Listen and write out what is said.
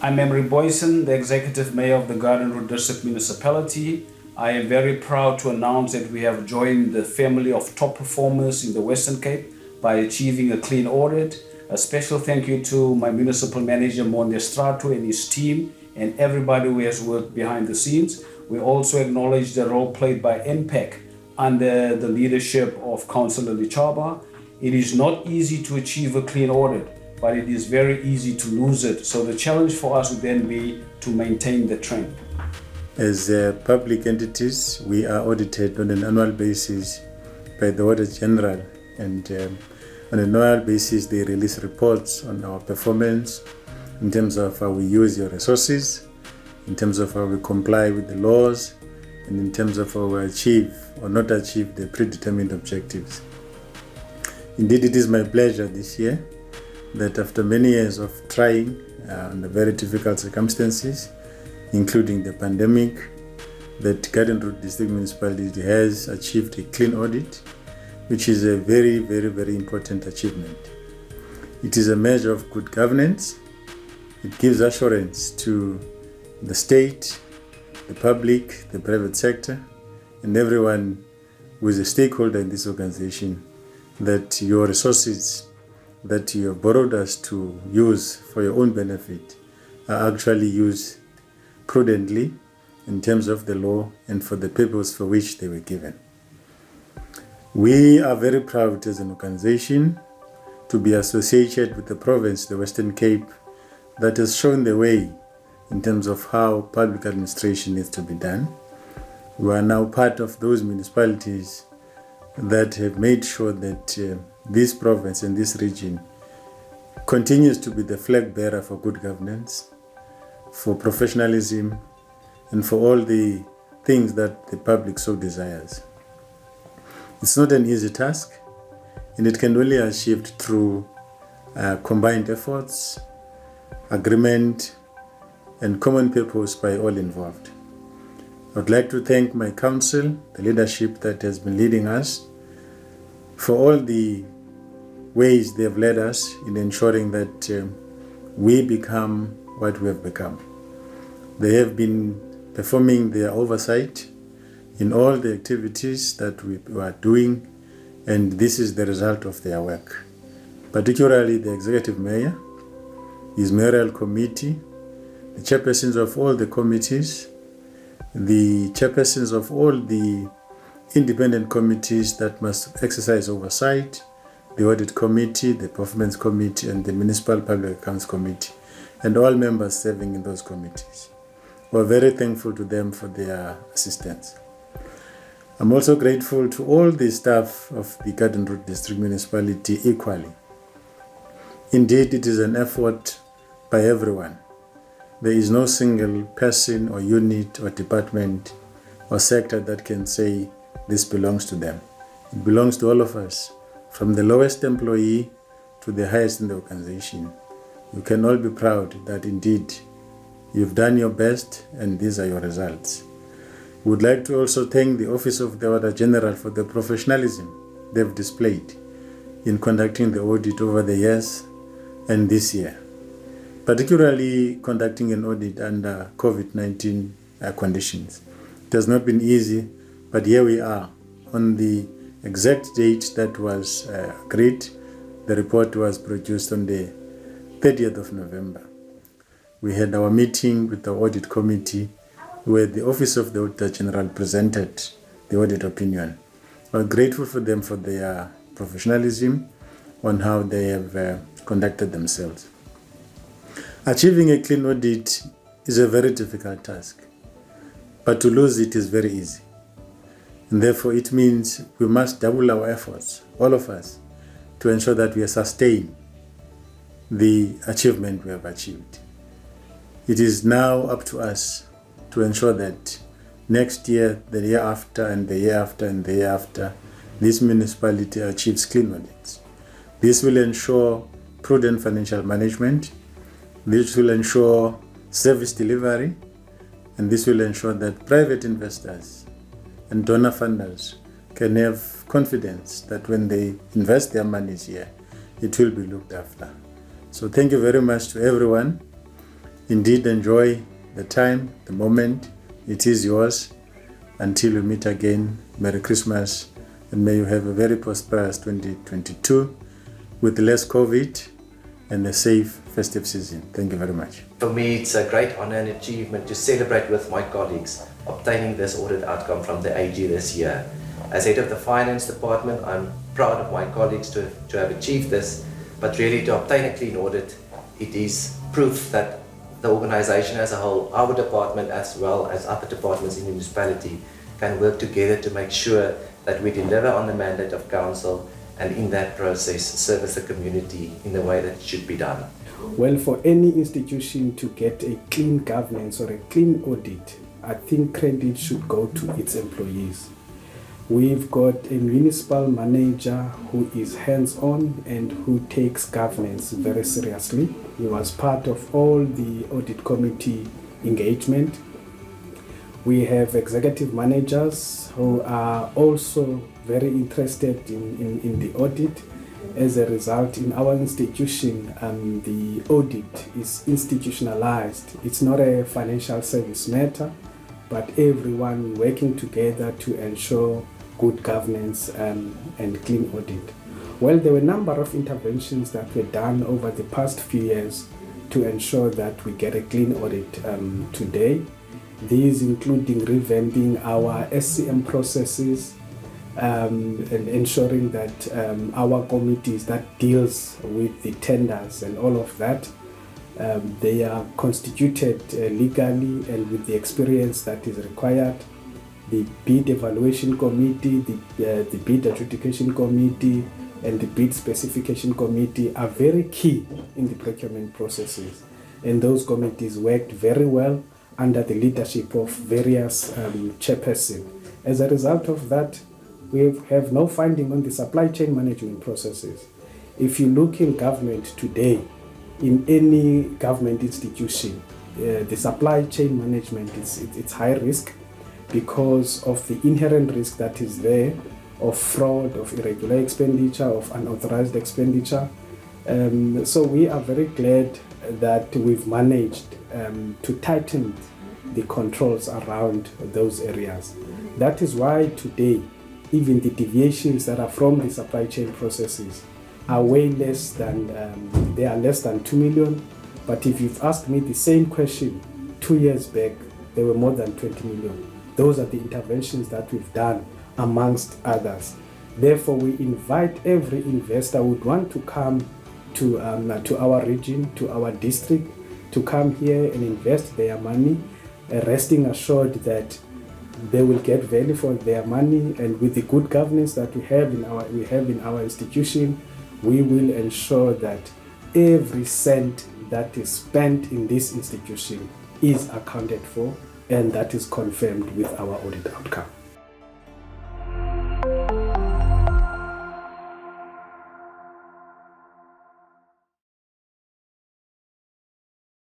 I'm Emery Boyson, the Executive Mayor of the Garden Route District Municipality. I am very proud to announce that we have joined the family of top performers in the Western Cape by achieving a clean audit. A special thank you to my Municipal Manager, Monde Strato, and his team, and everybody who has worked behind the scenes. We also acknowledge the role played by MPEC under the leadership of Councillor Lichaba. It is not easy to achieve a clean audit, but it is very easy to lose it. So the challenge for us would then be to maintain the trend. As public entities, we are audited on an annual basis by the Auditor General, and on an annual basis they release reports on our performance in terms of how we use your resources, in terms of how we comply with the laws, and in terms of how we achieve or not achieve the predetermined objectives. Indeed, it is my pleasure this year that after many years of trying under very difficult circumstances, including the pandemic, that Garden Route District Municipality has achieved a clean audit, which is a very, very, very important achievement. It is a measure of good governance. It gives assurance to the state, the public, the private sector, and everyone who is a stakeholder in this organization that your resources that you have borrowed us to use for your own benefit are actually used prudently in terms of the law and for the purpose for which they were given. We are very proud as an organization to be associated with the province, the Western Cape, that has shown the way in terms of how public administration needs to be done. We are now part of those municipalities that have made sure that this province and this region continues to be the flag bearer for good governance, for professionalism, and for all the things that the public so desires. It's not an easy task, and it can only be achieved through combined efforts, agreement, and common purpose by all involved. I would like to thank my council, the leadership that has been leading us, for all the ways they have led us in ensuring that we become what we have become. They have been performing their oversight in all the activities that we are doing, and this is the result of their work. Particularly the Executive Mayor, his Mayoral Committee, the chairpersons of all the committees, the chairpersons of all the independent committees that must exercise oversight, the Audit Committee, the Performance Committee, and the Municipal Public Accounts Committee, and all members serving in those committees. We're very thankful to them for their assistance. I'm also grateful to all the staff of the Garden Route District Municipality equally. Indeed, it is an effort by everyone. There is no single person or unit or department or sector that can say this belongs to them. It belongs to all of us, from the lowest employee to the highest in the organization. You can all be proud that indeed you've done your best and these are your results. We would like to also thank the Office of the Auditor General for the professionalism they've displayed in conducting the audit over the years and this year, particularly conducting an audit under COVID-19 conditions. It has not been easy, but here we are. On the exact date that was agreed, the report was produced on the 30th of November. We had our meeting with the Audit Committee where the Office of the Auditor General presented the audit opinion. We're grateful for them for their professionalism on how they have conducted themselves. Achieving a clean audit is a very difficult task, but to lose it is very easy. And therefore it means we must double our efforts, all of us, to ensure that we sustain the achievement we have achieved. It is now up to us to ensure that next year, the year after, and the year after, and the year after, this municipality achieves clean audits. This will ensure prudent financial management. This will ensure service delivery, and this will ensure that private investors and donor funders can have confidence that when they invest their monies here, it will be looked after. So thank you very much to everyone. Indeed, enjoy the time, the moment. It is yours. Until we meet again, Merry Christmas, and may you have a very prosperous 2022 with less COVID and a safe festive season. Thank you very much. For me, it's a great honor and achievement to celebrate with my colleagues obtaining this audit outcome from the AG this year. As head of the finance department, I'm proud of my colleagues to have achieved this, but really to obtain a clean audit, it is proof that the organization as a whole, our department as well as other departments in the municipality, can work together to make sure that we deliver on the mandate of council and in that process service the community in the way that it should be done. Well, for any institution to get a clean governance or a clean audit, I think credit should go to its employees. We've got a municipal manager who is hands-on and who takes governance very seriously. He was part of all the audit committee engagement. We have executive managers who are also very interested in the audit. As a result, in our institution, the audit is institutionalized. It's not a financial service matter, but everyone working together to ensure good governance and clean audit. Well, there were a number of interventions that were done over the past few years to ensure that we get a clean audit today. These including revamping our SCM processes and ensuring that our committees that deals with the tenders and all of that, they are constituted legally and with the experience that is required. The bid evaluation committee, the bid adjudication committee, and the bid specification committee are very key in the procurement processes. And those committees worked very well under the leadership of various chairpersons. As a result of that, we have no finding on the supply chain management processes. If you look in government today, in any government institution, the supply chain management it's high risk, because of the inherent risk that is there of fraud, of irregular expenditure, of unauthorized expenditure. So we are very glad that we've managed to tighten the controls around those areas. That is why today, even the deviations that are from the supply chain processes are way less than, they are less than 2 million. But if you've asked me the same question 2 years back, they were more than 20 million. Those are the interventions that we've done, amongst others. Therefore, we invite every investor who would want to come to our region, to our district, to come here and invest their money, resting assured that they will get value for their money. And with the good governance that we have in our institution, we will ensure that every cent that is spent in this institution is accounted for, and that is confirmed with our audit outcome.